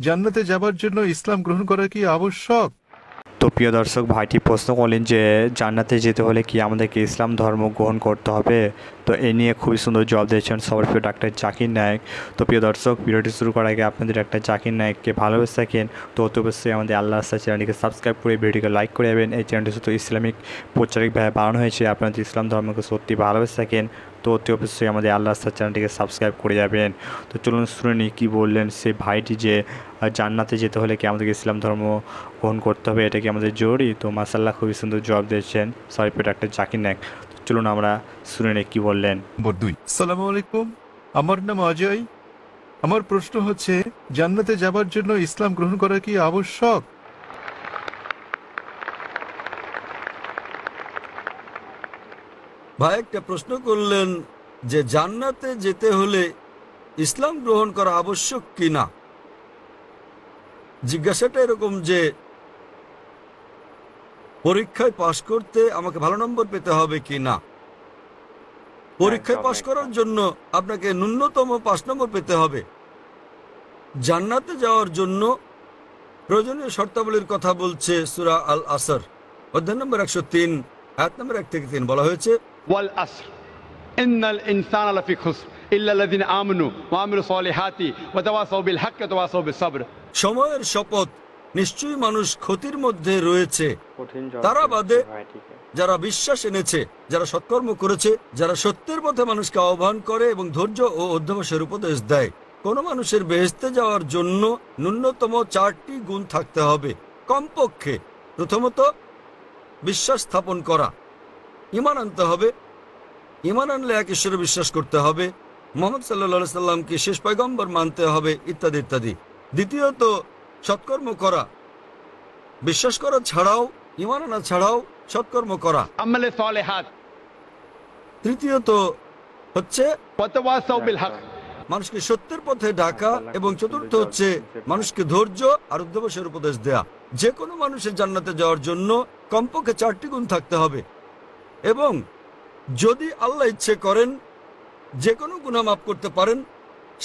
জান্নাতে যাবার জন্য ইসলাম গ্রহণ করা কি আবশ্যক? তো প্রিয় দর্শক, ভাইটি প্রশ্ন করলেন যে জান্নাতে যেতে হলে কি আমাদেরকে ইসলাম ধর্ম গ্রহণ করতে হবে। তো এ নিয়ে খুবই সুন্দর জবাব দিয়েছেন সবার প্রিয় ডাক্তার জাকির নায়েক। তো প্রিয় দর্শক, ভিডিওটি শুরু করার আগে আপনাদের একটা জাকির নায়েককে ভালোবেসে থাকেন তো অতি অবশ্যই আমাদের আল্লাহ রাস্তা চ্যানেলটিকে সাবস্ক্রাইব করে ভিডিওটিকে লাইক করে যাবেন। এই চ্যানেলটি শুধু ইসলামিক প্রচারিকভাবে বানানো হয়েছে। আপনারা যদি ইসলাম ধর্মকে সত্যি ভালোবেসে থাকেন তো অতি অবশ্যই আমাদের আল্লাহ রাস্তা চ্যানেলটিকে সাবস্ক্রাইব করে যাবেন। তো চলুন শুনে নিই কী বললেন সে ভাইটি যে জান্নাতে যেতে হলে কি আমাদেরকে ইসলাম ধর্ম গ্রহণ করতে হবে, এটা কি আমাদের জরুরি। তো মাশাআল্লাহ খুবই সুন্দর জবাব দিয়েছেন সরি প্রিয় ডাক্তার জাকির নায়েক। তো চলুন আমরা শুনে নিই কী বললেন। নম্বর 2। আসসালামু আলাইকুম, আমার নাম অজয়। আমার প্রশ্ন হচ্ছে, জান্নাতে যাবার জন্য ইসলাম গ্রহণ করা কি আবশ্যক? ভাই একটা প্রশ্ন করলেন যে জান্নাতে যেতে হলে ইসলাম গ্রহণ করা আবশ্যক কিনা। জিজ্ঞাসাটা এরকম যে পরীক্ষায় পাশ করতে আমাকে ভালো নম্বর পেতে হবে কিনা। পরীক্ষায় পাশ করার জন্য আপনাকে ন্যূনতম 5 নম্বর পেতে হবে। জান্নাতে যাওয়ার জন্য প্রয়োজনীয় শর্তাবলীর কথা বলছে সূরা আল আসর অধ্যায় নম্বর 103 আয়াত নম্বর 1 থেকে 3 বলা হয়েছে, ওয়াল আসর ইন্নাল ইনসানা লাফি খুসর ইল্লা আল্লাযিনা আমানু ওয়া আমিলুস সলিহাতি ওয়া তাওয়াসাউ বিল হাক্কি ওয়া তাওয়াসাউ বিস সাবর। সময়ের শপথ, নিশ্চয়ই মানুষ ক্ষতির মধ্যে রয়েছে, তারা বাদে যারা বিশ্বাস এনেছে, যারা সৎকর্ম করেছে, যারা সত্যের পথে মানুষকে আহ্বান করে এবং ধৈর্য ও অধ্যবসায়ের উপদেশ দেয়। কোনো মানুষের বেহেশতে যাওয়ার জন্য ন্যূনতম 4টি গুণ থাকতে হবে কমপক্ষে। প্রথমত বিশ্বাস স্থাপন করা, ঈমান আনতে হবে। ঈমান আনলে এক ঈশ্বরে বিশ্বাস করতে হবে, মুহাম্মদ সাল্লাল্লাহু আলাইহি সাল্লামকে শেষ পয়গম্বর মানতে হবে, ইত্যাদি ইত্যাদি। দ্বিতীয়ত সৎকর্ম করা, বিশ্বাস করা ছাড়াও, ঈমান আনা ছাড়াও সৎকর্ম করা, আমালে সলিহাত। তৃতীয়ত হচ্ছে ওয়া তাওয়াসাউ বিল হক, মানুষকে সত্যের পথে ডাকা, এবং চতুর্থ হচ্ছে মানুষকে ধৈর্য আর অধ্যবসায়ের উপদেশ দেয়া। যে কোনো মানুষের জান্নাতে যাওয়ার জন্য কমপক্ষে 4টি গুণ থাকতে হবে, এবং যদি আল্লাহ ইচ্ছে করেন যে কোনো গুনাহ মাফ করতে পারেন,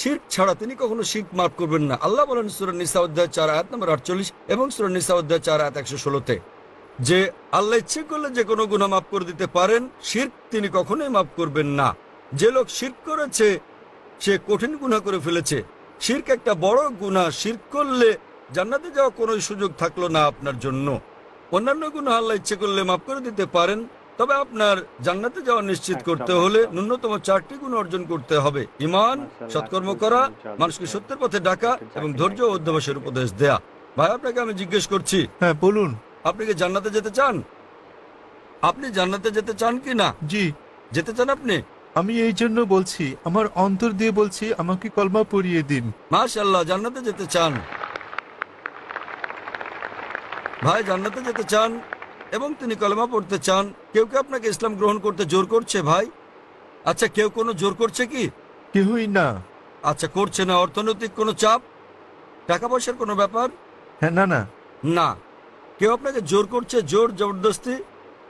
শিরক ছাড়া তিনি কখনো শিরক মাফ করবেন না। আল্লাহ বলেন সূরা নিসা অধ্যায় 4 আয়াত নম্বর 48 এবং সূরা নিসা অধ্যায় 4 আয়াত 116-তে যে আল্লাহ ইচ্ছে করলে যে কোনো গুনাহ মাফ করে দিতে পারেন, শিরক তিনি কখনোই মাফ করবেন না। যে লোক শিরক করেছে সে কঠিন গুনাহ করে ফেলেছে। শিরক একটা বড় গুনাহ, শিরক করলে জান্নাতে যাওয়া কোনো সুযোগ থাকলো না আপনার জন্য। অন্যান্য গুনাহ আল্লাহ ইচ্ছে করলে মাফ করে দিতে পারেন, তবে আপনার জান্নাতে যাওয়া নিশ্চিত করতে হলে ন্যূনতম 4টি গুণ অর্জন করতে হবে: ঈমান, সৎকর্ম করা, মানুষকে সত্যের পথে ডাকা এবং ধৈর্য ও অধ্যবসায়ের উপদেশ দেয়া। ভাই আপনাকে আমি জিজ্ঞেস করছি, হ্যাঁ বলুন। আপনি কি জান্নাতে যেতে চান? আপনি জান্নাতে যেতে চান কি না? জি যেতে চান আপনি? আমি এই জন্য বলছি, আমার অন্তর দিয়ে বলছি, আমাকে কলমা পড়িয়ে দিন। মাশাআল্লাহ, জান্নাতে যেতে চান। ভাই জান্নাতে যেতে চান এবং তিনি কলেমা পড়তে চান। কেউ কি আপনাকে ইসলাম গ্রহণ করতে জোর করছে ভাই? আচ্ছা, কেউ কোনো জোর করছে কি? কেউই না। আচ্ছা, করছে না। অর্থনৈতিক কোনো চাপ, টাকা পয়সার কোনো ব্যাপার? হ্যাঁ, না না, না। কেউ আপনাকে জোর করছে, জোর জবরদস্তি?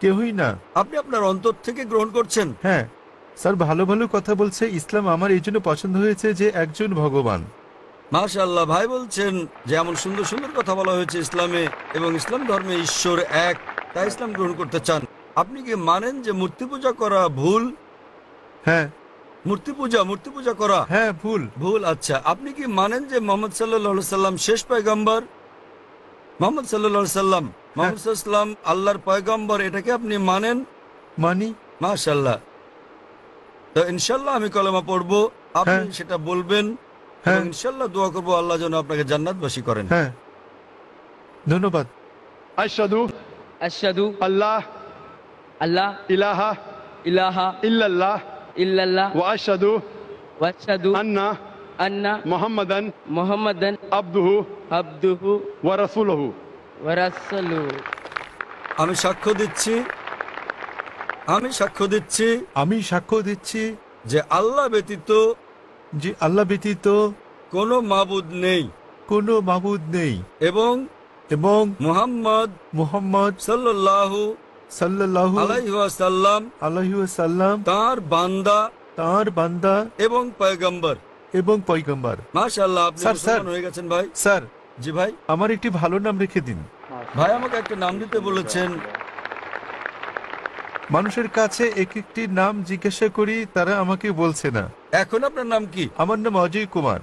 কেউই না। আপনি আপনার অন্তর থেকে গ্রহণ করছেন। হ্যাঁ স্যার, ভালো ভালো কথা বলছে। ইসলাম আমার এই জন্য পছন্দ হয়েছে যে একজন ভগবান। মাশাআল্লাহ, ভাই বলছেন যে এমন সুন্দর সুন্দর কথা বলা হয়েছে ইসলামে, এবং ইসলাম ধর্মে ঈশ্বর এক, তাই ইসলাম গ্রহণ করতে চান। আপনি কি মানেন যে মূর্তি পূজা করা ভুল? হ্যাঁ। মূর্তি পূজা করা হ্যাঁ ভুল। ভুল। আচ্ছা, আপনি কি মানেন যে মোহাম্মদ সাল্লাল্লাহু আলাইহি সাল্লাম শেষ পয়গম্বর? মোহাম্মদ সাল্লাল্লাহু আলাইহি সাল্লাম, মোহাম্মদ সাল্লাল্লাহু আলাইহি সাল্লাম আল্লাহর পয়গম্বর, এটাকে আপনি মানেন? মানি। মাশাআল্লাহ। তো ইনশাআল্লাহ আমি কলেমা পড়বো, আপনি সেটা বলবেন, এবং ইনশাআল্লাহ দোয়া করবো আল্লাহ যেন আপনাকে জান্নাতবাসী করেন। হ্যাঁ, ধন্যবাদ। আশহাদু আশহাদু আল্লাহ আল্লাহ ইলাহা ইলাহা ইল্লাল্লাহ ইল্লাল্লাহ ওয়া আশহাদু ওয়া আশহাদু আন্না মুহাম্মাদান মুহাম্মাদান আবদুহু আবদুহু ওয়া রাসূলুহু। ওয়া রাসূলুহু। আমি সাক্ষ্য দিচ্ছি আমি সাক্ষ্য দিচ্ছি যে আল্লাহ ব্যতীত কোনো মাবুদ নেই, এবং মুহাম্মদ সাল্লাল্লাহু আলাইহি ওয়াসাল্লাম আলাইহি ওয়াসাল্লাম তাঁর বান্দা এবং পয়গম্বর। এবং পয়গম্বর। মাশাআল্লাহ, আপনি স্যার, মুসলমান হয়ে গেছেন ভাই। স্যার, জি ভাই। আমার একটি ভালো নাম রেখে দিন। ভাই আমাকে একটা নাম দিতে বলেছেন। মানুষের কাছে এক একটি নাম জিজ্ঞাসা করি, তারা আমাকে বলছে না। এখন আপনার নাম কি? আমার নাম অজয় কুমার।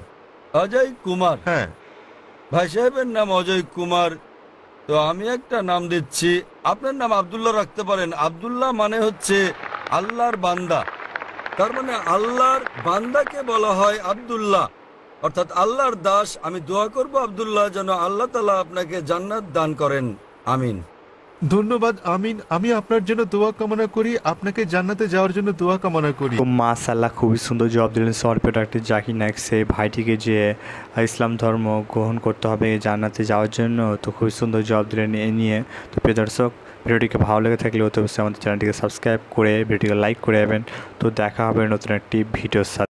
অজয় কুমার। হ্যাঁ। ভাই সাহেবের নাম অজয় কুমার, তো আমি একটা নাম দিচ্ছি। আপনার নাম আব্দুল্লাহ রাখতে পারেন। আব্দুল্লাহ মানে হচ্ছে আল্লাহর বান্দা। তার মানে আল্লাহর বান্দাকে বলা হয় আব্দুল্লাহ, অর্থাৎ আল্লাহর দাস। আমি দোয়া করব আব্দুল্লাহ যেন আল্লাহ তাআলা আপনাকে জান্নাত দান করেন। আমিন। ধন্যবাদ। আমিন। আমি আপনার জন্য দোয়া কামনা করি, আপনাকে জান্নাতে যাওয়ার জন্য দোয়া কামনা করি। তো মাশাআল্লাহ, খুবই সুন্দর জবাব দিলেন সরপ্রিয় ডাক্তার জাকির নায়েক সেই ভাইটিকে যে ইসলাম ধর্ম গ্রহণ করতে হবে জান্নাতে যাওয়ার জন্য। তো খুবই সুন্দর জবাব দিলেন এ নিয়ে। তো প্রিয় দর্শক, ভিডিওটিকে ভালো লেগে থাকলে অবশ্যই আমাদের চ্যানেলটিকে সাবস্ক্রাইব করে ভিডিওটিকে লাইক করে দেবেন। তো দেখা হবে নতুন একটি ভিডিওর সাথে।